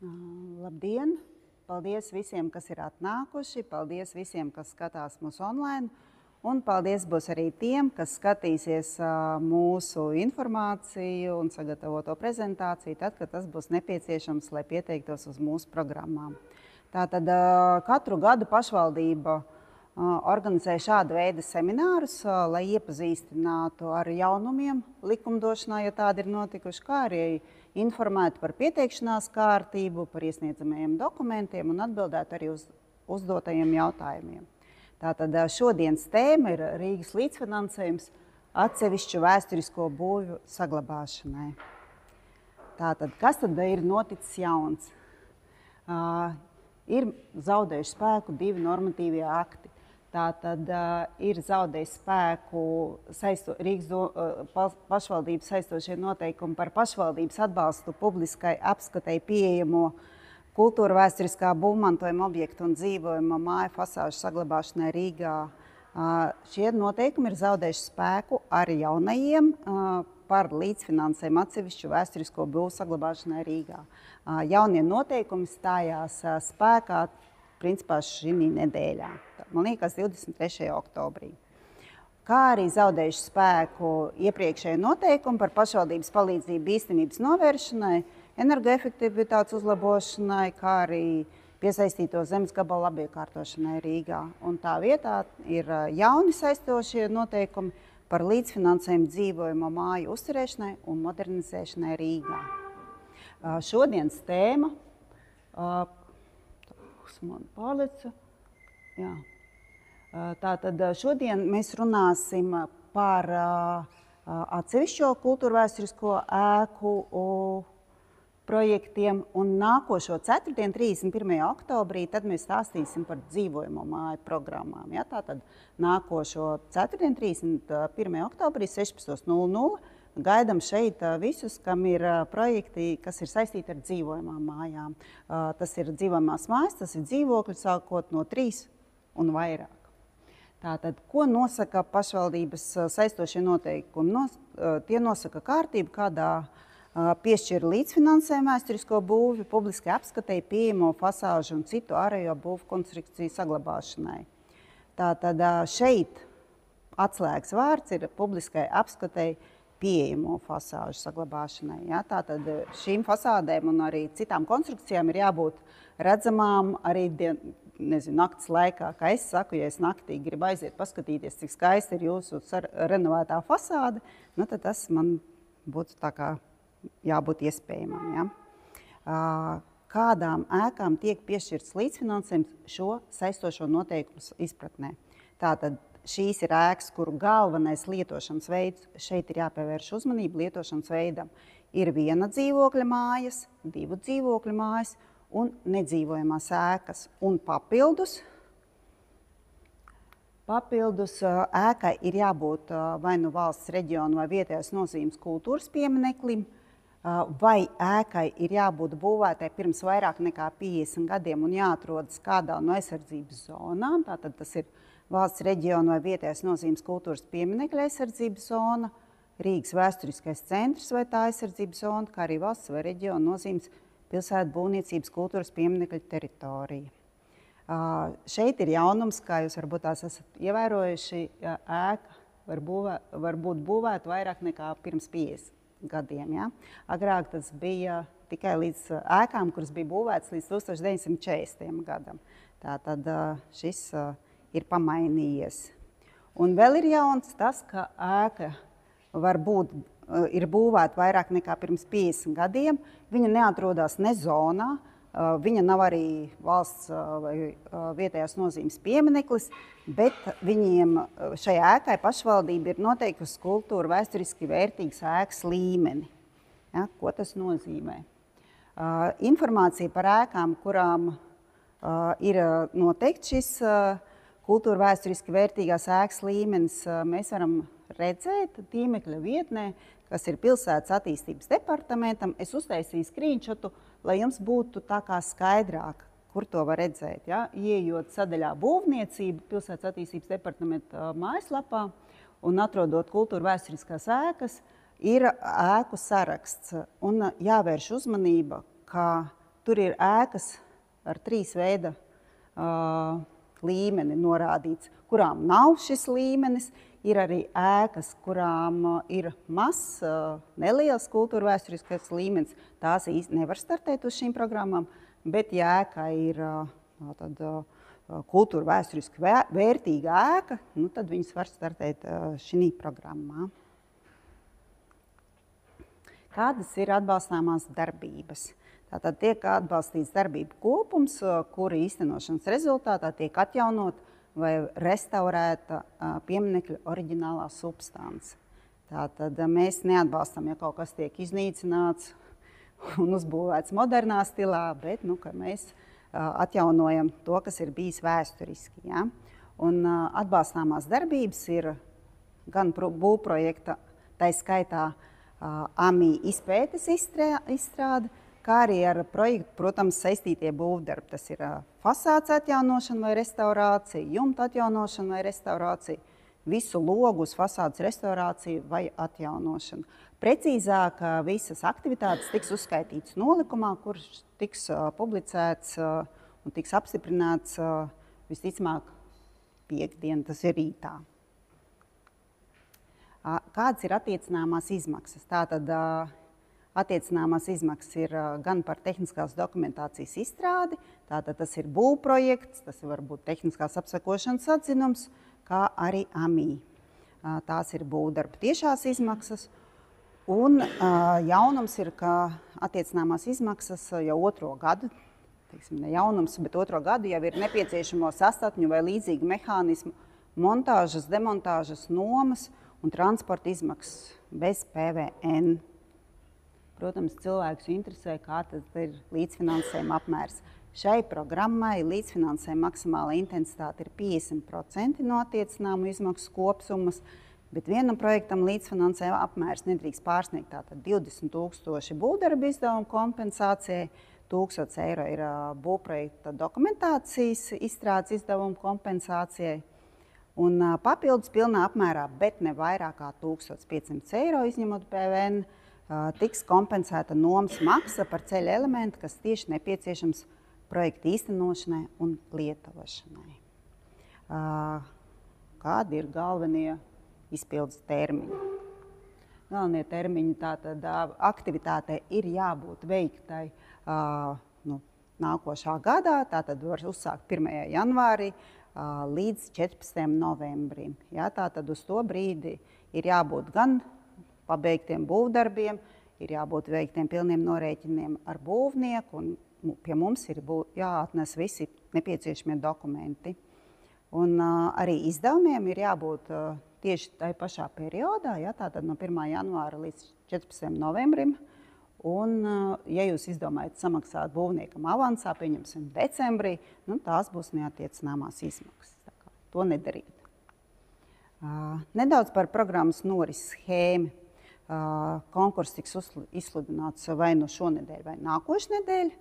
Labdien! Paldies visiem, kas ir atnākuši, paldies visiem, kas skatās mūs online, un paldies būs arī tiem, kas skatīsies mūsu informāciju un sagatavoto prezentāciju, tad, kad tas būs nepieciešams, lai pieteiktos uz mūsu programmām. Tātad katru gadu pašvaldība organizē šāda veida seminārus, lai iepazīstinātu ar jaunumiem likumdošanā, ja tādi ir notikuši, kā arī informētu par pieteikšanās kārtību, par iesniedzamajiem dokumentiem un atbildētu arī uz uzdotajiem jautājumiem. Tātad šodienas tēma ir Rīgas līdzfinansējums atsevišķu vēsturisko būvju saglabāšanai. Tātad, kas tad ir noticis jauns? Ir zaudējuši spēku 2 normatīvie akti. Tātad ir zaudējis spēku Rīgas pašvaldības saistošie noteikumi par pašvaldības atbalstu publiskai apskatei pieejamo kultūra vēsturiskā būvmantojuma objektu un dzīvojamo māju fasāžu saglabāšanai Rīgā. Šie noteikumi ir zaudējuši spēku ar jaunajiem par līdzfinansējumu atsevišķu vēsturisko būvu saglabāšanai Rīgā. Jaunie noteikumi stājās spēkā principā šī nedēļā, man liekas 23. oktobrī. Kā arī zaudējuši spēku iepriekšēju noteikumu par pašvaldības palīdzību īstenības novēršanai, energoefektivitātes uzlabošanai, kā arī piesaistīto zemes gabalu apiekārtošanai Rīgā. Un tā vietā ir jauni saistošie noteikumi par līdzfinansējumu dzīvojamo māju uzturēšanai un modernizēšanai Rīgā. Šodienas tēma man pārleca. Jā. Tātad šodien mēs runāsim par atsevišķo kultūrvēsturisko ēku projektiem, un nākošo ceturtdien, 31. oktobrī, tad mēs stāstīsim par dzīvojamo māju programmām. Ja? Tātad nākošo ceturtdien, 31. oktobrī, 16:00, gaidām šeit visus, kam ir projekti, kas ir saistīti ar dzīvojamām mājām. Tas ir dzīvojamās mājas, tas ir dzīvokļi sākot no 3 un vairāk. Tātad, ko nosaka pašvaldības saistošie noteikumi? Tie nosaka kārtību, kādā piešķir līdzfinansējumu vēsturisko būvju, publiskai apskatei, pieejamo fasāžu un citu ārējo būvu konstrukciju saglabāšanai. Tātad šeit atslēgas vārds ir publiskai apskatei, pieejamo fasāžu saglabāšanai. Ja? Tātad šīm fasādēm un arī citām konstrukcijām ir jābūt redzamām arī nakts laikā. Kā es saku, ja es naktī gribu aiziet paskatīties, cik skaisti ir jūsu renovētā fasāde, tad tas man būtu tā kā jābūt iespējamam. Ja? Kādām ēkām tiek piešķirts līdzfinansējums šo saistošo noteikumu izpratnē? Tātad šīs ir ēkas, kuru galvenais lietošanas veids, šeit ir jāpievērš uzmanība lietošanas veidam, ir 1 dzīvokļa mājas, 2 dzīvokļa mājas un nedzīvojamās ēkas. Un papildus ēkai ir jābūt vai nu valsts, reģionu vai vietējās nozīmes kultūras piemineklim, vai ēkai ir jābūt būvētai pirms vairāk nekā 50 gadiem un jāatrodas kādā no aizsardzības zonām. Tātad tas ir valsts, reģionu vai vietējās nozīmes kultūras pieminekļa aizsardzības zona, Rīgas vēsturiskais centrs vai tā aizsardzības zona, kā arī valsts vai reģionu nozīmes pilsētu būvniecības kultūras pieminekļa teritorija. Šeit ir jaunums, kā jūs varbūt tās esat ievērojuši, ēka var būt būvēta vairāk nekā pirms 50 gadiem. Ja? Agrāk tas bija tikai līdz ēkām, kuras bija būvētas līdz 1940. gadam. Tātad šis ir pamainījies. Un vēl ir jauns tas, ka ēka ir būvēta vairāk nekā pirms 50 gadiem. Viņa neatrodas ne zonā, viņa nav arī valsts vai vietējās nozīmes piemineklis, bet viņiem šai ēkai pašvaldība ir noteikusi kultūra vēsturiski vērtīgas ēkas līmeni. Ja, ko tas nozīmē? Informācija par ēkām, kurām ir noteikts šis kultūra vēsturiski vērtīgās ēkas līmenis, mēs varam redzēt tīmekļa vietnē, kas ir pilsētas attīstības departamentam. Es uztaisīju screenshotu, lai jums būtu tā kā skaidrāk, kur to var redzēt. Ja? Ieejot sadaļā būvniecība pilsētas attīstības departamenta mājaslapā un atrodot kultūra vēsturiskās ēkas, ir ēku saraksts. Un jāvērš uzmanība, ka Tur ir ēkas ar 3 veida līmeni norādīts, kurām nav šis līmenis. Ir arī ēkas, kurām ir mazs, neliels kultūra vēsturiskais līmenis. Tās īsti nevar startēt uz šīm programmām, bet ja ēka ir kultūra vēsturiski vērtīga ēka, tad viņas var startēt šī programmā. Kādas ir atbalstāmās darbības? Tātad tiek atbalstīts darbību kopums, kura īstenošanas rezultātā tiek atjaunot vai restaurēta pieminekļa oriģinālā substance. Tātad mēs neatbalstam, ja kaut kas tiek iznīcināts un uzbūvēts modernā stilā, bet ka mēs atjaunojam to, kas ir bijis vēsturiski. Ja? Un atbalstāmās darbības ir gan būvprojekta, tai skaitā AMI izpētes izstrāde, kā arī ar projektu, protams, saistītie būvdarbi. Tas ir fasādes atjaunošana vai restaurācija, jumta atjaunošana vai restaurācija, visu logu uz fasādes restaurāciju vai atjaunošanu. Precīzāk, visas aktivitātes tiks uzskaitītas nolikumā, kurš tiks publicēts un tiks apstiprināts visticamāk piektdien, tas ir rītā. Kādas ir attiecināmās izmaksas? Tātad attiecināmās izmaksas ir gan par tehniskās dokumentācijas izstrādi, tātad tas ir būvprojekts, tas var būt tehniskās apsekošanas atzinums, kā arī AMI. Tās ir būvdarba tiešās izmaksas. Un jaunums ir, ka attiecināmās izmaksas jau 2. gadu, ne jaunums, bet 2. gadu jau ir nepieciešamo sastatņu vai līdzīgu mehānismu montāžas, demontāžas, nomas un transporta izmaksas bez PVN. Protams, cilvēkus interesē, kā tas ir līdzfinansējuma apmērs. Šai programmai līdzfinansējuma maksimāla intensitāte ir 50% no attiecināmu izmaksu kopsummas, bet vienam projektam līdzfinansējuma apmērs nedrīkst pārsniegt tātad 20 000 būvdarba izdevumu kompensācijai, 1000 eiro ir būvprojekta dokumentācijas izstrādes izdevumu kompensācijai, un papildus pilnā apmērā, bet ne vairāk kā 1500 eiro izņemot PVN, tiks kompensēta nomas maksa par ceļa elementu, kas tieši nepieciešams projekta īstenošanai un lietošanai. Kādi ir galvenie izpildes termiņi? Galvenie termiņi tātad aktivitātei ir jābūt veiktai nākošā gadā, tātad var uzsākt 1. janvārī līdz 14. novembrim. Ja, tātad uz to brīdi ir jābūt gan pabeigtiem būvdarbiem, ir jābūt veiktiem pilniem norēķiniem ar būvnieku, un pie mums ir jāatnes visi nepieciešamie dokumenti. Un arī izdevumiem ir jābūt tieši tajā pašā periodā, ja, tātad no 1. janvāra līdz 14. novembrim. Un, ja jūs izdomājat samaksāt būvniekam avansā, pieņemsim decembrī, tās būs neattiecināmās izmaksas. Tā kā to nedariet. Nedaudz par programmas norises schēmu. Konkurss tiks izsludināts vai no šonedēļ vai nākošu nedēļu.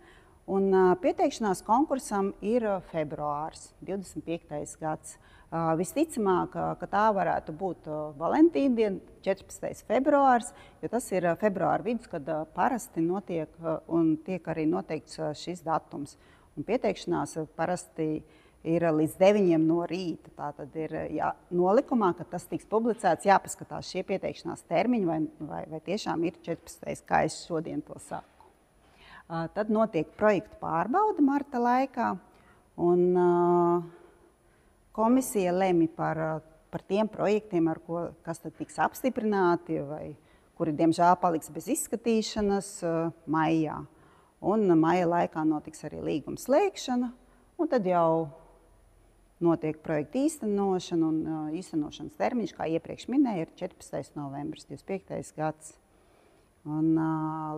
Un pieteikšanās konkursam ir februārs, 25. gads. Visticamāk, ka tā varētu būt Valentīna diena, 14. februārs, jo tas ir februāra vidus, kad parasti notiek un tiek arī noteikts šis datums. Un pieteikšanās parasti ir līdz 9 no rīta. Tātad ir nolikumā, ka tas tiks publicēts, jāpaskatās šie pieteikšanās termiņi, vai tiešām ir 14. kā es šodien to saku. Tad notiek projektu pārbaude marta laikā, un komisija lemj par tiem projektiem, kas tad tiks apstiprināti, vai kuri, diemžēl, paliks bez izskatīšanas maijā. Un maija laikā notiks arī līguma slēgšana, un tad jau notiek projekta īstenošana, un īstenošanas termiņš, kā iepriekš minēja, ir 14. novembris, 25. gads. Un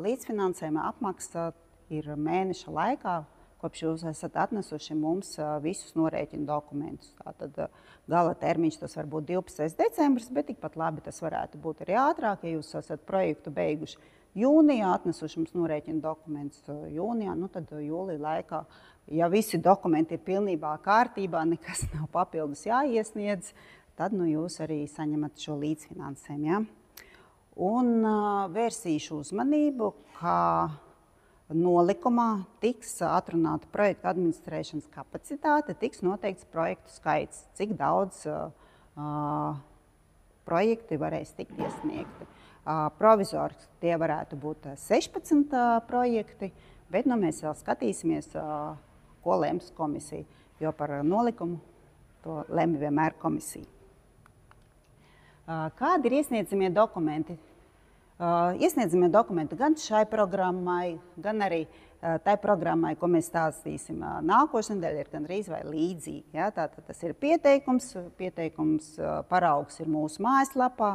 līdzfinansējuma apmaksa ir mēneša laikā, kopš jūs esat atnesuši mums visus norēķinu dokumentus. Tātad gala termiņš tas var būt 12. decembris, bet tikpat labi tas varētu būt arī ātrāk, ja jūs esat projektu beiguši jūnijā, atnesuši mums norēķinu dokumentus jūnijā, tad jūlija laikā, ja visi dokumenti ir pilnībā kārtībā, nekas nav papildus jāiesniedz, tad jūs arī saņemat šo līdzfinansējumu. Ja? Un vērsīšu uzmanību, ka nolikumā tiks atrunāta projekta administrēšanas kapacitāte, tiks noteikts projektu skaits, cik daudz projekti varēs tikt iesniegti. Provizoriski tie varētu būt 16 projekti, bet mēs vēl skatīsimies, ko lems komisija, jo par nolikumu to lemj vienmēr komisija. Kādi ir iesniedzamie dokumenti? Iesniedzamie dokumenti gan šai programmai, gan arī tai programmai, ko mēs stāstīsim nākošais nedēļa, ir gandrīz vai līdzīgi. Ja? Tātad tas ir pieteikums paraugs ir mūsu mājaslapā,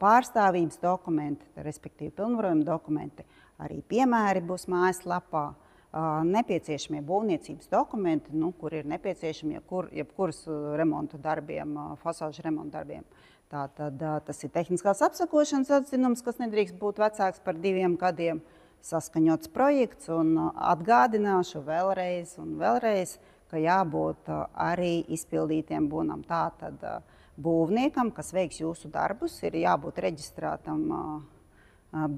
pārstāvības dokumenti, respektīvi pilnvarojuma dokumenti, arī piemēri būs mājaslapā, nepieciešamie būvniecības dokumenti, kur ir nepieciešami jebkuras remontu darbiem, fasāžu remontu darbiem. Tātad tas ir tehniskās apsakošanas atzinums, kas nedrīkst būt vecāks par 2 gadiem, saskaņots projekts, un atgādināšu vēlreiz un vēlreiz, ka jābūt arī izpildītiem būnam. Tātad būvniekam, kas veiks jūsu darbus, ir jābūt reģistrētam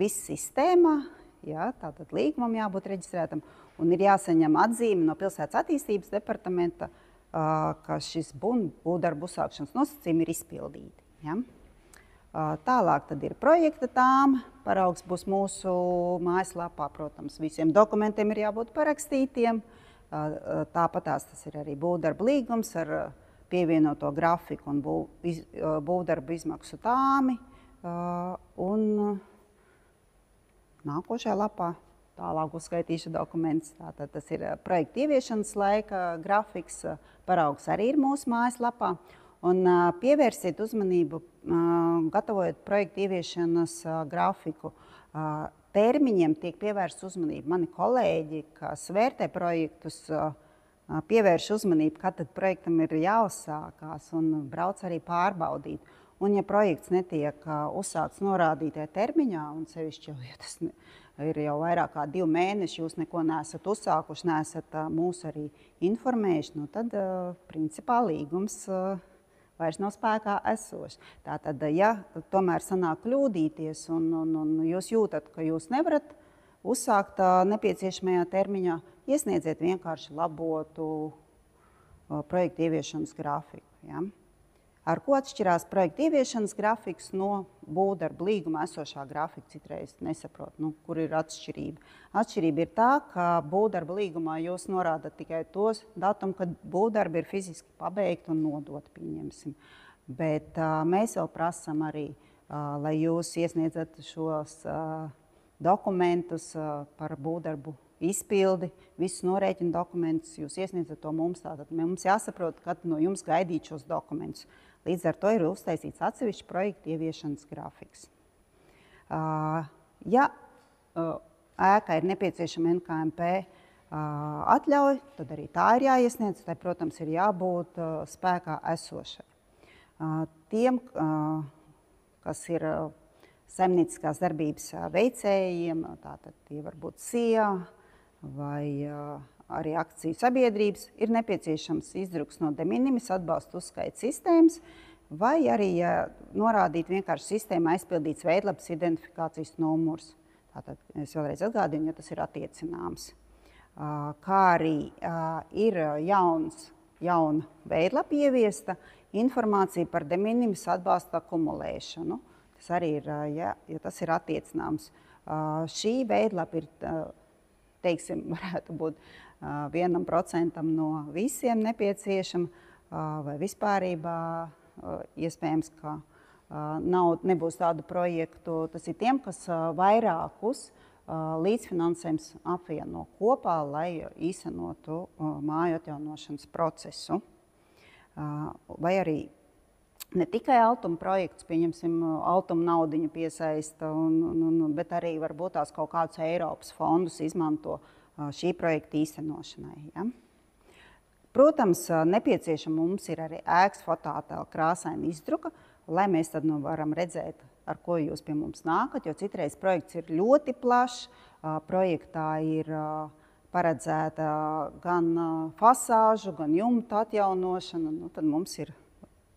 BIS sistēmā, ja, tātad līgumam jābūt reģistrētam, un ir jāsaņem atzīme no Pilsētas attīstības departamenta, ka šis būvdarbu uzsākšanas nosacījumi ir izpildīti. Ja? Tālāk tad ir projekta tāma, paraugs būs mūsu mājaslapā, protams, visiem dokumentiem ir jābūt parakstītiem, tāpatās tas ir arī būvdarbu līgums ar pievienoto grafiku un būvdarbu izmaksu tāmi, un nākošajā lapā tālāk uzskaitīšu dokumentus. Tātad tas ir projekta ieviešanas laika grafiks, paraugs arī ir mūsu mājaslapā. Un pievērsiet uzmanību, gatavojot projekta ieviešanas grafiku. Termiņiem tiek pievērsta uzmanība. Mani kolēģi, kas vērtē projektus, pievērš uzmanību, kad tad projektam ir jāuzsākās un brauc arī pārbaudīt. Un ja projekts netiek uzsākts norādītajā termiņā, un sevišķi, ja tas ir jau vairāk kā 2 mēneši, jūs neko neesat uzsākuši, neesat mūs arī informējuši, tad principā līgums vairs nav spēkā esošs. Tātad, ja tomēr sanāk kļūdīties un jūs jūtat, ka jūs nevarat uzsākt nepieciešamajā termiņā, iesniedziet vienkārši labotu projekta ieviešanas grafiku. Ja? Ar ko atšķirās projekta ieviešanas grafiks no būvdarbu līguma esošā grafika? Citreiz nesaprotu, kur ir atšķirība. Atšķirība ir tā, ka būvdarbu līgumā jūs norādat tikai tos datumu, kad būvdarbi ir fiziski pabeigti un nodoti, pieņemsim. Bet mēs vēl prasam arī, lai jūs iesniedzat šos dokumentus par būvdarbu izpildi, visus norēķinu dokumentus, jūs iesniedzat to mums. Tātad mums jāsaprot, kad no jums gaidīt šos dokumentus. Līdz ar to ir uztaisīts atsevišķs projekta ieviešanas grafiks. Ja ēkai ir nepieciešama NKMP atļauja, tad arī tā ir jāiesniedz. Tai, protams, ir jābūt spēkā esošai. Tiem, kas ir saimnieciskās darbības veicējiem, tātad tie var būt SIA vai arī akciju sabiedrības, ir nepieciešams izdruks no de minimis atbalsta uzskaita sistēmas, vai arī norādīt vienkārši sistēmā aizpildīts veidlapas identifikācijas numurs. Tātad es vēlreiz atgādinu, ja tas ir attiecināms. Kā arī ir jauna veidlapa ieviesta informācija par de minimis atbalsta akumulēšanu. Tas arī ir, ja tas ir attiecināms. Šī veidlapa ir, teiksim, varētu būt 1% no visiem nepieciešama, vai vispārībā iespējams, ka nebūs tādu projektu. Tas ir tiem, kas vairākus līdzfinansējums apvieno kopā, lai īstenotu māju atjaunošanas procesu. Vai arī ne tikai altuma projekts, pieņemsim, altuma naudiņu piesaista, bet arī varbūt tās kaut kādus Eiropas fondus izmanto šī projekta īstenošanai. Ja? Protams, nepieciešama mums ir arī ēkas fotoattēla krāsaina izdruka, lai mēs tad varam redzēt, ar ko jūs pie mums nākat, jo citreiz projekts ir ļoti plašs, projektā ir paredzēta gan fasāžu, gan jumta atjaunošana, tad mums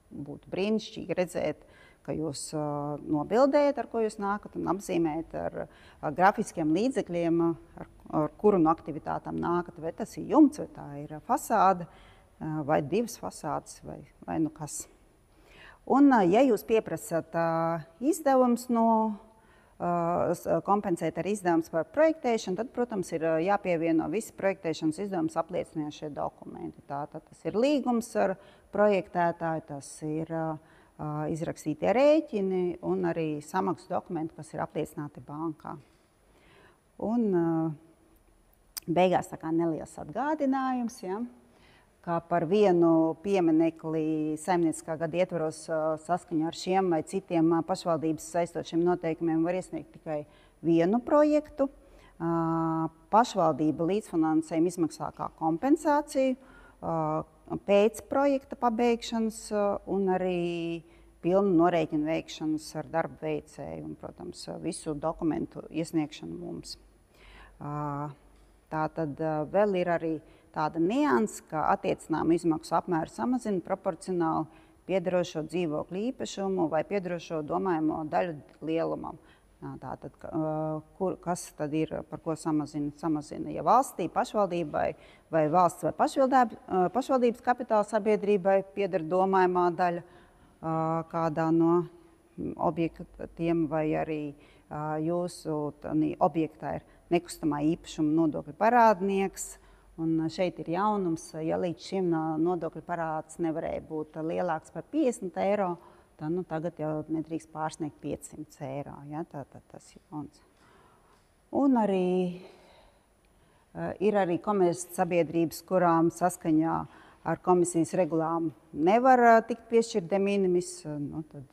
būtu brīnišķīgi redzēt, ka jūs nobildējat, ar ko jūs nākat, un apzīmējat ar grafiskiem līdzekļiem, ar kuru no aktivitātām nākat. Vai tas ir jumts, vai tā ir fasāde, vai divas fasādes, vai nu kas. Un, ja jūs pieprasat izdevums kompensēt ar izdevums par projektēšanu, tad, protams, ir jāpievieno visi projektēšanas izdevums apliecinošie dokumenti. Tātad tas ir līgums ar projektētāju, tas ir izrakstītie rēķini un arī samaksas dokumenti, kas ir apliecināti bankā. Un beigās tā kā neliels atgādinājums, ja, kā par vienu pieminekli saimnieciskā gada ietvaros saskaņā ar šiem vai citiem pašvaldības saistošiem noteikumiem var iesniegt tikai vienu projektu. Pašvaldība līdzfinansējuma izmaksā kā kompensāciju pēc projekta pabeigšanas un arī pilnu norēķinu veikšanas ar darba veicēju un, protams, visu dokumentu iesniegšanu mums. Tātad vēl ir arī tāda nianse, ka attiecināmu izmaksu apmēru samazina proporcionāli piederošo dzīvokļu īpašumu vai piederošo domājamo daļu lielumam. Tātad, kas tad ir, par ko samazina? Ja valstī, pašvaldībai vai valsts vai pašvaldības kapitāla sabiedrībai pieder domājamā daļa kādā no objektiem vai arī jūsu objektā ir nekustamā īpašuma nodokļu parādnieks. Un šeit ir jaunums, ja līdz šim nodokļu parāds nevarēja būt lielāks par 50 eiro, tad tagad jau nedrīkst pārsniegt 500 eiro. Ja? Tātad tas ir jauns. Un ir arī komercsabiedrības, kurām saskaņā ar komisijas regulām nevar tikt piešķirt de minimis, tad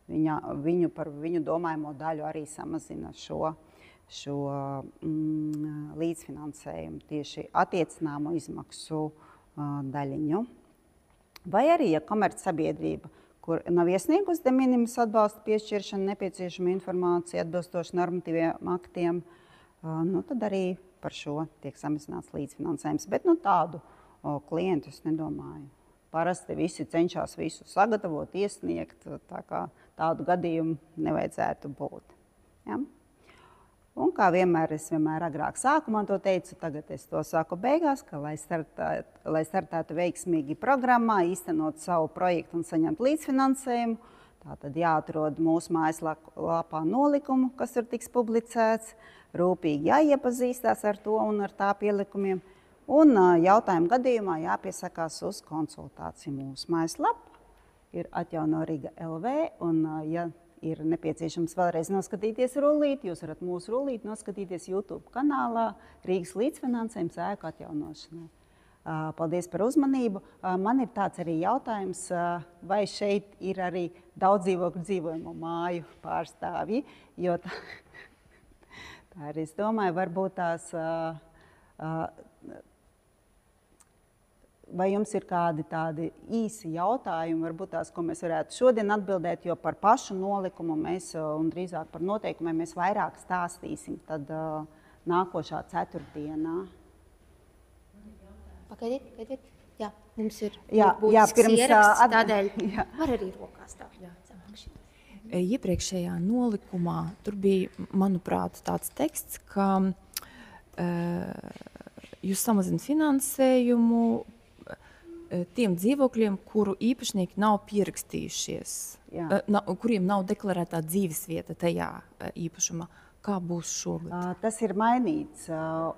viņu par viņu domājamo daļu arī samazina šo līdzfinansējumu, tieši attiecināmo izmaksu daļiņu. Vai arī, ja komercsabiedrība, kur nav iesniegusi de minimis atbalsta piešķiršanu, nepieciešama informācija atbilstoši normatīviem aktiem, tad arī par šo tiek samazināts līdzfinansējums. Bet tādu klientu es nedomāju. Parasti visi cenšas visu sagatavot, iesniegt, tā kā tādu gadījumu nevajadzētu būt. Ja? Un kā vienmēr, es vienmēr agrāk sākumā to teicu, tagad es to saku beigās, ka, lai startētu veiksmīgi programmā, īstenot savu projektu un saņemt līdzfinansējumu, tātad jāatrod mūsu mājaslapā nolikumu, kas tur tiks publicēts, rūpīgi jāiepazīstās ar to un ar tā pielikumiem, un jautājumu gadījumā jāpiesakās uz konsultāciju. Mūsu mājaslapa ir Atjauno Riga LV, un ja ir nepieciešams vēlreiz noskatīties rullīti, jūs varat mūsu rullīti noskatīties YouTube kanālā Rīgas līdzfinansējums ēku atjaunošanai. Paldies par uzmanību. Man ir tāds arī jautājums, vai šeit ir arī daudz dzīvokļu dzīvojamo māju pārstāvji, jo tā ir, es domāju, varbūt tās, vai jums ir kādi tādi īsi jautājumi, varbūt tās, ko mēs varētu šodien atbildēt, jo par pašu nolikumu mēs, un drīzāk par noteikumiem mēs vairāk stāstīsim tad nākošā ceturtdienā. Pagaidiet. Jā, mums ir būtisks ieraksts, tādēļ var arī rokās tā. Iepriekšējā nolikumā tur bija, manuprāt, tāds teksts, ka jūs samazināt finansējumu tiem dzīvokļiem, kuru īpašnieki nav pierakstījušies, kuriem nav deklarētā dzīvesvieta tajā īpašumā. Kā būs šogad? Tas ir mainīts,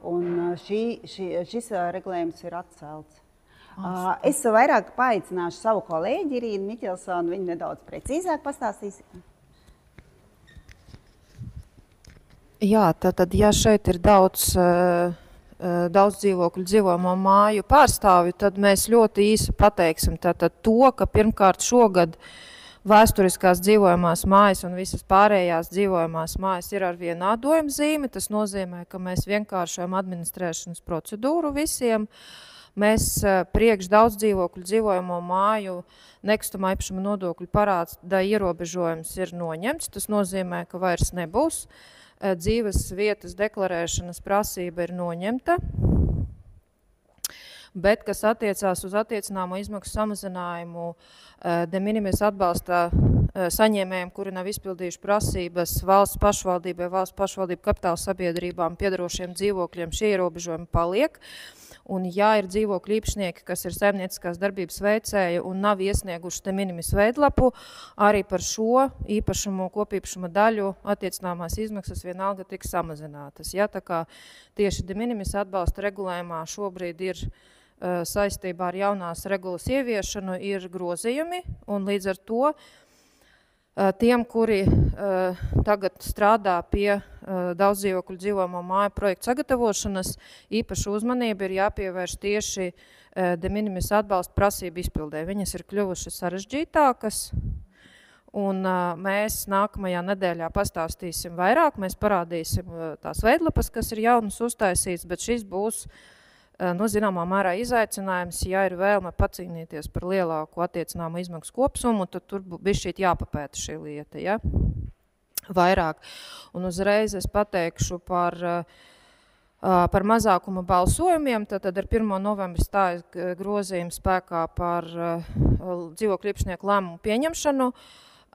un šis regulējums ir atcelts. Es vairāk paaicināšu savu kolēģi Irīnu Miķelsonu, viņa nedaudz precīzāk pastāstīs. Jā, tātad, ja šeit ir daudz dzīvokļu dzīvojamo māju pārstāvju, tad mēs ļoti īsi pateiksim tātad to, ka pirmkārt šogad vēsturiskās dzīvojamās mājas un visas pārējās dzīvojamās mājas ir ar vienādojumu zīmi. Tas nozīmē, ka mēs vienkāršojam administrēšanas procedūru visiem. Mēs priekš daudz dzīvokļu dzīvojamo māju nekustamā īpašuma nodokļu parāda ierobežojums ir noņemts. Tas nozīmē, ka vairs nebūs. Dzīves vietas deklarēšanas prasība ir noņemta, bet, kas attiecās uz attiecināmo izmaksu samazinājumu de minimis atbalsta saņēmējiem, kuri nav izpildījuši prasības valsts pašvaldībai, valsts pašvaldību kapitāla sabiedrībām piedarošiem dzīvokļiem, šie ierobežojumi paliek. Un ja ir dzīvokļu īpašnieki, kas ir saimnieciskās darbības veicēji un nav iesnieguši de minimis veidlapu, arī par šo īpašumu, kopīpašuma daļu attiecināmās izmaksas vienalga tiks samazinātas. Ja, tā kā tieši de minimis atbalsta regulējumā šobrīd ir saistībā ar jaunās regulas ieviešanu, ir grozījumi, un līdz ar to tiem, kuri tagad strādā pie daudzdzīvokļu dzīvojamo māju projektu sagatavošanas, īpaša uzmanība ir jāpievērš tieši de minimis atbalsta prasību izpildē. Viņas ir kļuvušas sarežģītākas, un mēs nākamajā nedēļā pastāstīsim vairāk, mēs parādīsim tās veidlapas, kas ir jaunas uztaisīts, bet šis būs zināmā mērā izaicinājums, ja ir vēlme pacīnīties par lielāku attiecināmu izmaksu kopsumu, tad tur bišķīt jāpapēta šī lieta, ja? Vairāk. Un uzreiz es pateikšu par mazākuma balsojumiem, tad ar 1. novembri stājas grozījums spēkā par dzīvokļu īpašnieku lēmumu pieņemšanu.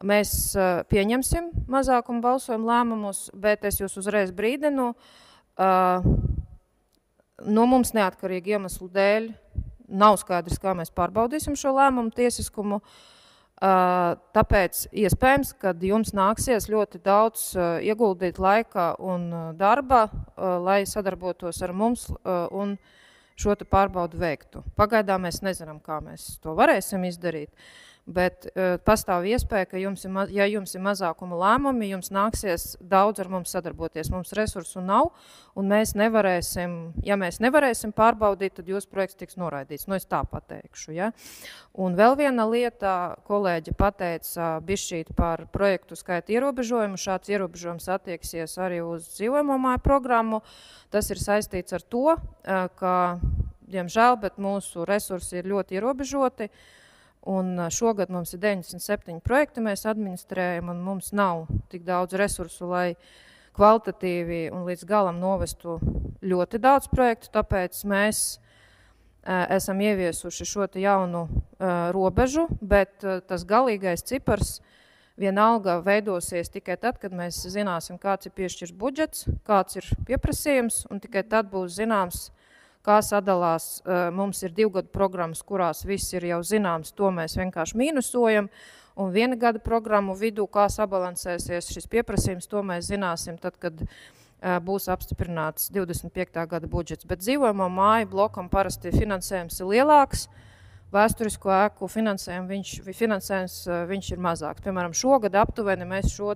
Mēs pieņemsim mazākuma balsojumu lēmumus, bet es jūs uzreiz brīdinu, no mums neatkarīgi iemeslu dēļ nav skaidrs, kā mēs pārbaudīsim šo lēmumu tiesiskumu, tāpēc iespējams, kad jums nāksies ļoti daudz ieguldīt laika un darba, lai sadarbotos ar mums un šo te pārbaudu veiktu. Pagaidām mēs nezinām, kā mēs to varēsim izdarīt, bet pastāv iespēja, ka ja jums ir mazākuma lēmumi, jums nāksies daudz ar mums sadarboties. Mums resursu nav, un mēs nevarēsim pārbaudīt, tad jūsu projekts tiks noraidīts. Es tā pateikšu. Ja? Un vēl viena lieta, kolēģi pateica bišķīt par projektu skaita ierobežojumu. Šāds ierobežojums attieksies arī uz dzīvojamo māju programmu. Tas ir saistīts ar to, ka, diemžēl, bet mūsu resursi ir ļoti ierobežoti. Un šogad mums ir 97 projekti, mēs administrējam, un mums nav tik daudz resursu, lai kvalitatīvi un līdz galam novestu ļoti daudz projektu, tāpēc mēs esam ieviesuši šo te jaunu robežu, bet tas galīgais cipars vienalga veidosies tikai tad, kad mēs zināsim, kāds ir piešķirs budžets, kāds ir pieprasījums, un tikai tad būs zināms, kā sadalās. Mums ir 2 gadu programmas, kurās viss ir jau zināms, to mēs vienkārši mīnusojam, un 1 gada programmu vidū, kā sabalansēsies šis pieprasījums, to mēs zināsim tad, kad būs apstiprināts 25. gada budžets. Bet dzīvojamo māju blokam parasti finansējums ir lielāks, vēsturisko ēku finansējums viņš ir mazāks. Piemēram, šogad aptuveni mēs šo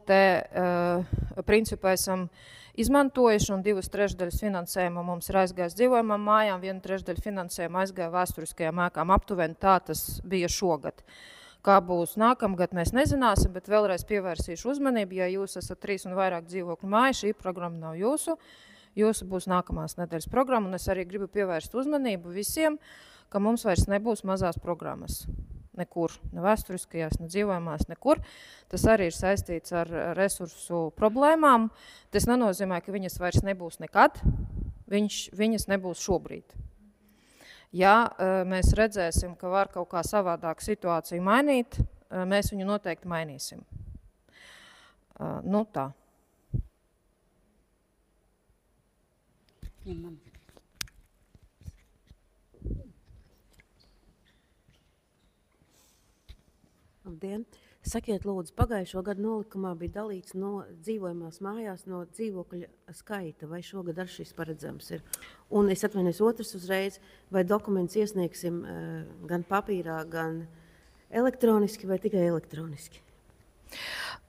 te principu esam izmantojuši, un 2/3 finansējuma mums ir aizgājis dzīvojamām mājām, 1/3 finansējuma aizgāja vēsturiskajām ēkām. Aptuveni tā tas bija šogad. Kā būs nākamgad, mēs nezināsim, bet vēlreiz pievērsīšu uzmanību, ja jūs esat 3 un vairāk dzīvokļu māja, šī programma nav jūsu būs nākamās nedēļas programma, un es arī gribu pievērst uzmanību visiem, ka mums vairs nebūs mazās programmas. Nekur, ne vēsturiskajās, ne dzīvojamās, nekur. Tas arī ir saistīts ar resursu problēmām. Tas nenozīmē, ka viņas vairs nebūs nekad, viņas nebūs šobrīd. Ja mēs redzēsim, ka var kaut kā savādāk situāciju mainīt, mēs viņu noteikti mainīsim. Tā. Labdien! Sakiet, lūdzu, pagājušo gadu nolikumā bija dalīts no dzīvojamās mājās no dzīvokļa skaita, vai šogad ar šis paredzams ir? Un es atvainojos otrs uzreiz, vai dokuments iesniegsim gan papīrā, gan elektroniski vai tikai elektroniski?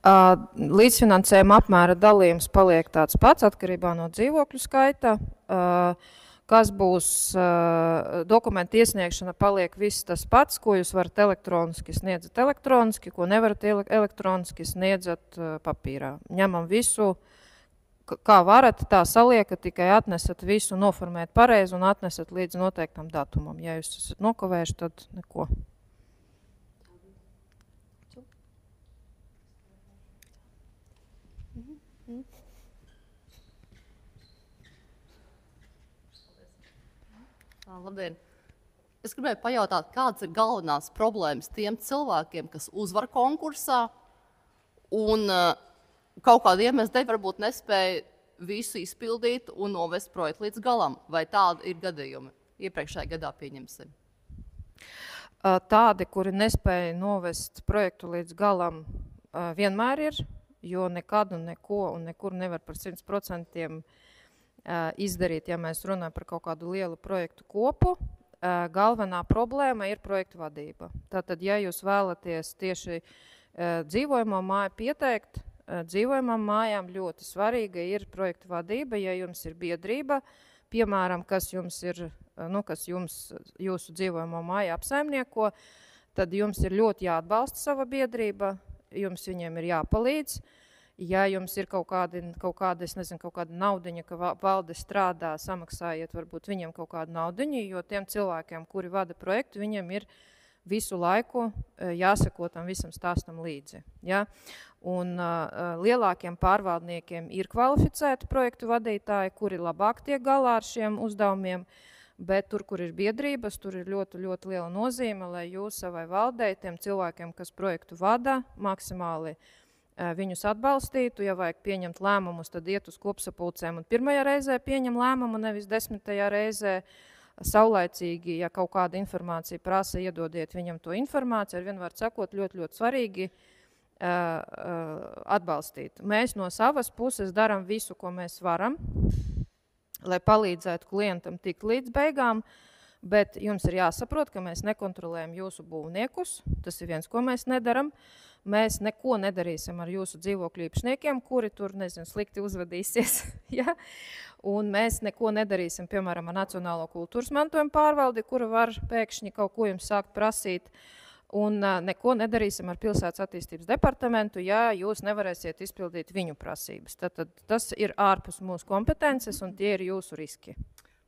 Līdzfinansējuma apmēra dalījums paliek tāds pats atkarībā no dzīvokļu skaita. Kas būs dokumentu iesniegšana, paliek viss tas pats, ko jūs varat elektroniski sniedzat elektroniski, ko nevarat elektroniski sniedzat papīrā. Ņemam visu, kā varat, tā saliekat, tikai atnesat visu, noformēt pareizi un atnesat līdz noteiktam datumam. Ja jūs esat nokavējuši, tad neko. Labdien! Es gribēju pajautāt, kādas ir galvenās problēmas tiem cilvēkiem, kas uzvar konkursā un kaut kādu iemeslu dēļ varbūt nespēja visu izpildīt un novest projektu līdz galam. Vai tādi ir gadījumi? Iepriekšējā gadā pieņemsim. Tādi, kuri nespēja novest projektu līdz galam, vienmēr ir, jo nekad un neko un nekur nevar par 100% izdarīt, ja mēs runājam par kaut kādu lielu projektu kopu. Galvenā problēma ir projektu vadība. Tātad, ja jūs vēlaties tieši dzīvojamo māju pieteikt, dzīvojamām mājām ļoti svarīga ir projektu vadība, ja jums ir biedrība, piemēram, kas jums ir, kas jums jūsu dzīvojamo māju apsaimnieko, tad jums ir ļoti jāatbalsta sava biedrība, jums viņiem ir jāpalīdz. Ja jums ir kaut kāda naudiņa, ka valde strādā, samaksājiet varbūt viņiem kaut kādu naudiņu, jo tiem cilvēkiem, kuri vada projektu, viņiem ir visu laiku jāsako tam visam stāstam līdzi. Ja? Un lielākiem pārvaldniekiem ir kvalificēti projektu vadītāji, kuri labāk tiek galā ar šiem uzdevumiem, bet tur, kur ir biedrības, tur ir ļoti, ļoti liela nozīme, lai jūs savai valdei, tiem cilvēkiem, kas projektu vada, maksimāli viņus atbalstītu. Ja vajag pieņemt lēmumus, tad iet uz kopsapulcēm un pirmajā reizē pieņem lēmumu, nevis 10. reizē. Saulaicīgi, ja kaut kāda informācija prasa, iedodiet viņam to informāciju, ar vienvārdu sakot, ļoti, ļoti svarīgi atbalstīt. Mēs no savas puses darām visu, ko mēs varam, lai palīdzētu klientam tikt līdz beigām, bet jums ir jāsaprot, ka mēs nekontrolējam jūsu būvniekus, tas ir viens, ko mēs nedaram. Mēs neko nedarīsim ar jūsu dzīvokļu īpašniekiem, kuri tur, slikti uzvedīsies. Ja? Un mēs neko nedarīsim, piemēram, ar Nacionālo kultūras mantojuma pārvaldi, kura var pēkšņi kaut ko jums sākt prasīt. Un neko nedarīsim ar pilsētas attīstības departamentu, ja jūs nevarēsiet izpildīt viņu prasības. Tad tas ir ārpus mūsu kompetences un tie ir jūsu riski.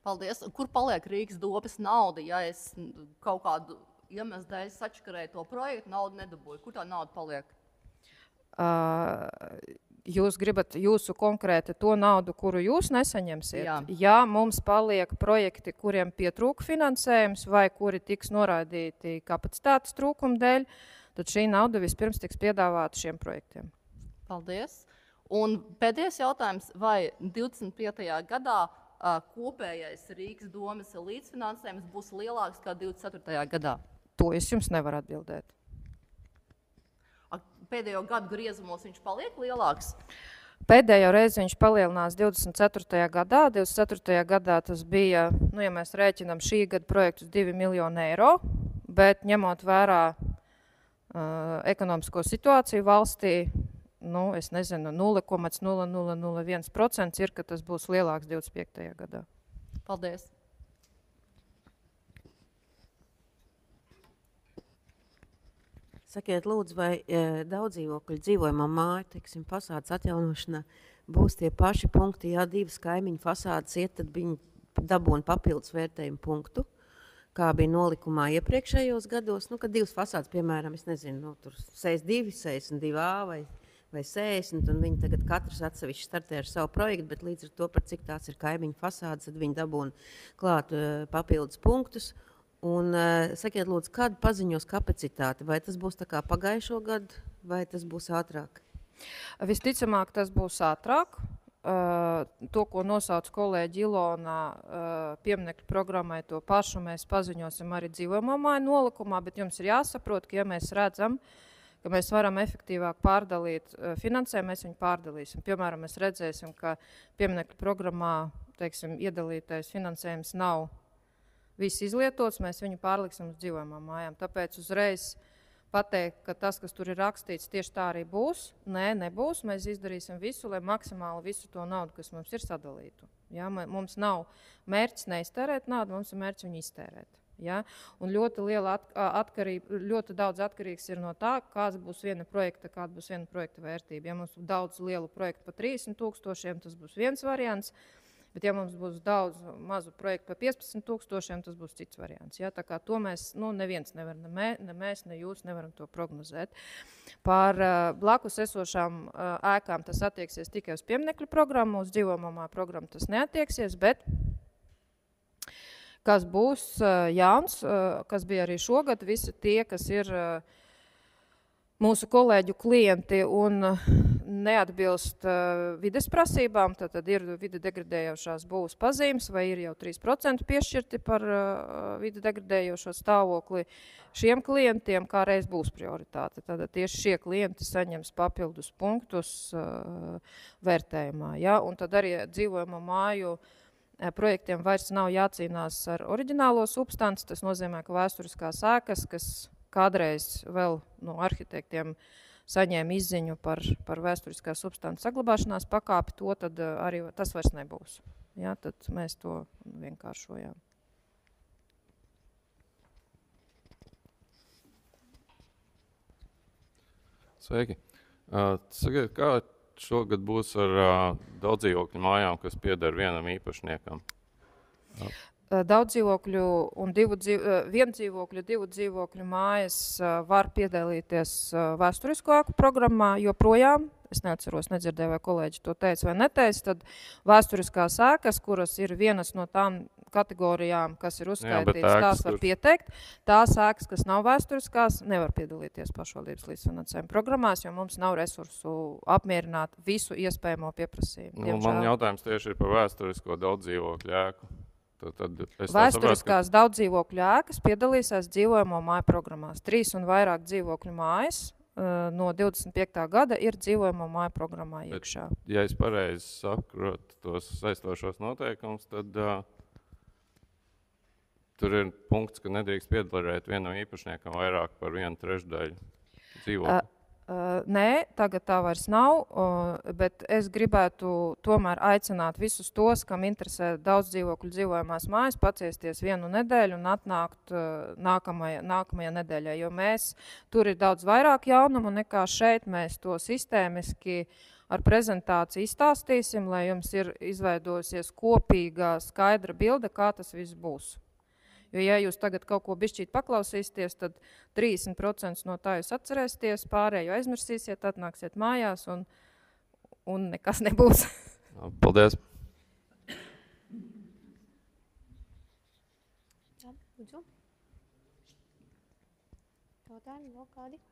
Paldies. Kur paliek Rīgas domes nauda, ja es kaut kādu iemeslu dēļ sačakarēju to projektu, naudu nedabūju? Kur tā nauda paliek? Jūs gribat jūsu konkrēti to naudu, kuru jūs nesaņemsiet? Jā. Ja mums paliek projekti, kuriem pietrūka finansējums vai kuri tiks noraidīti kapacitātes trūkuma dēļ, tad šī nauda vispirms tiks piedāvāta šiem projektiem. Paldies. Un pēdējais jautājums, vai 25. gadā kopējais Rīgas domes līdzfinansējums būs lielāks kā 24. gadā? To es jums nevaru atbildēt. Pēdējo gadu griezumos viņš paliek lielāks? Pēdējo reizi viņš palielinās 24. gadā. 24. gadā tas bija, ja mēs rēķinām šī gada projektus 2 miljoni eiro, bet ņemot vērā ekonomisko situāciju valstī, es nezinu, 0,0001% ir, ka tas būs lielāks 25. gadā. Paldies. Sakiet, lūdzu, vai daudzdzīvokļu dzīvojamā māja, teiksim, fasādes atjaunošanā būs tie paši punkti, ja divas kaimiņu fasādes iet, tad viņi dabūna papildus vērtējumu punktu, kā bija nolikumā iepriekšējos gados, kad divas fasādes, piemēram, es nezinu, tur 62, 62A vai 60, un viņi tagad katrs atsevišķi startē ar savu projektu, bet līdz ar to, par cik tās ir kaimiņu fasādes, tad viņi dabūna klāt papildus punktus. Un sakiet, lūdzu, kāda paziņos kapacitāte? Vai tas būs tā kā pagājušo gadu, vai tas būs ātrāk? Visticamāk, tas būs ātrāk. To, ko nosauc kolēģi Ilona pieminekļu programmai, to pašu mēs paziņosim arī dzīvojamo māju nolikumā, bet jums ir jāsaprot, ka ja mēs redzam, ka mēs varam efektīvāk pārdalīt finansējumu, mēs viņu pārdalīsim. Piemēram, mēs redzēsim, ka pieminekļu programmā, iedalītais finansējums nav viss izlietots, mēs viņu pārliksim uz dzīvojamām mājām. Tāpēc uzreiz pateikt, ka tas, kas tur ir rakstīts, tieši tā arī būs. Nē, nebūs. Mēs izdarīsim visu, lai maksimāli visu to naudu, kas mums ir, sadalītu. Ja? Mums nav mērķis neiztērēt naudu, mums ir mērķis viņu iztērēt. Ja? Un ļoti liela atkarība, ļoti daudz atkarīgs ir no tā, kāda būs viena projekta vērtība. Ja mums būs daudz lielu projektu pa 30 000, tas būs viens variants. Bet ja mums būs daudz mazu projektu par 15 000, tas būs cits variants. Ja? Tā kā to mēs, neviens nevar, ne mēs, ne jūs nevaram to prognozēt. Par blakus esošām ēkām tas attieksies tikai uz pieminekļu programmu, uz dzīvojamā programmu tas neattieksies, bet kas būs jauns, kas bija arī šogad, visi tie, kas ir mūsu kolēģu klienti un neatbilst vides prasībām, tad ir vide degradējošās būvs pazīmes vai ir jau 3% piešķirti par vide degradējošo stāvokli. Šiem klientiem kā reiz būs prioritāte. Tad tieši šie klienti saņems papildus punktus vērtējumā. Ja? Un tad arī dzīvojamo māju projektiem vairs nav jācīnās ar oriģinālo substanci. Tas nozīmē, ka vēsturiskās ēkas, kas kādreiz vēl no arhitektiem saņēma izziņu par vēsturiskās substances saglabāšanās pakāpi, to tad arī tas vairs nebūs. Ja, tad mēs to vienkāršojām. Sveiki. Sakiet, kā šogad būs ar daudzdzīvokļu mājām, kas pieder vienam īpašniekam? Daudzdzīvokļu un vienu dzīvokļu, divu dzīvokļu mājas var piedalīties vēsturisko ēku programmā, joprojām, es neatceros, nedzirdēju, vai kolēģi to teica vai neteica, tad vēsturiskās ēkas, kuras ir vienas no tām kategorijām, kas ir uzskaitītas, tās var pieteikt. Tās ēkas, kas nav vēsturiskās, nevar piedalīties pašvaldības līdzfinansējuma programmās, jo mums nav resursu apmierināt visu iespējamo pieprasījumu. Man jautājums tieši ir par vēsturisko daudzdzīvokļu ēku. Vēsturiskās daudzdzīvokļu ēkas piedalīsies dzīvojamo māju programmās. 3 un vairāk dzīvokļu mājas no 25. gada ir dzīvojamo māju programmā iekšā. Ja es pareizi saprotu tos saistošos noteikumus, tad tur ir punkts, ka nedrīkst piedalīt vienam īpašniekam vairāk par 1/3 dzīvokļu. Nē, tagad tā vairs nav, bet es gribētu tomēr aicināt visus tos, kam interesē daudz dzīvokļu dzīvojamās mājas, paciesties 1 nedēļu un atnākt nākamajā nedēļā, jo tur ir daudz vairāk jaunumu nekā šeit. Mēs to sistēmiski ar prezentāciju izstāstīsim, lai jums ir izveidojusies kopīga skaidra bilde, kā tas viss būs. Jo, ja jūs tagad kaut ko bišķīt paklausīsieties, tad 30% no tā jūs atcerēsieties, pārējo aizmirsīsiet, atnāksiet mājās un nekas nebūs. Paldies! Jā, lūdzu. Jautājumi vēl kādi?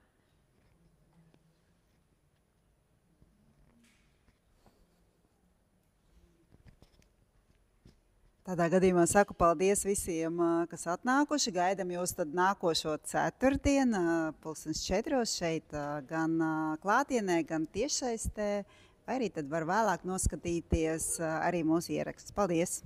Tādā gadījumā saku paldies visiem, kas atnākuši. Gaidam jūs tad nākošo ceturtdienu, 4:00 šeit, gan klātienē, gan tiešsaistē, vai arī tad var vēlāk noskatīties arī mūsu ierakstus. Paldies!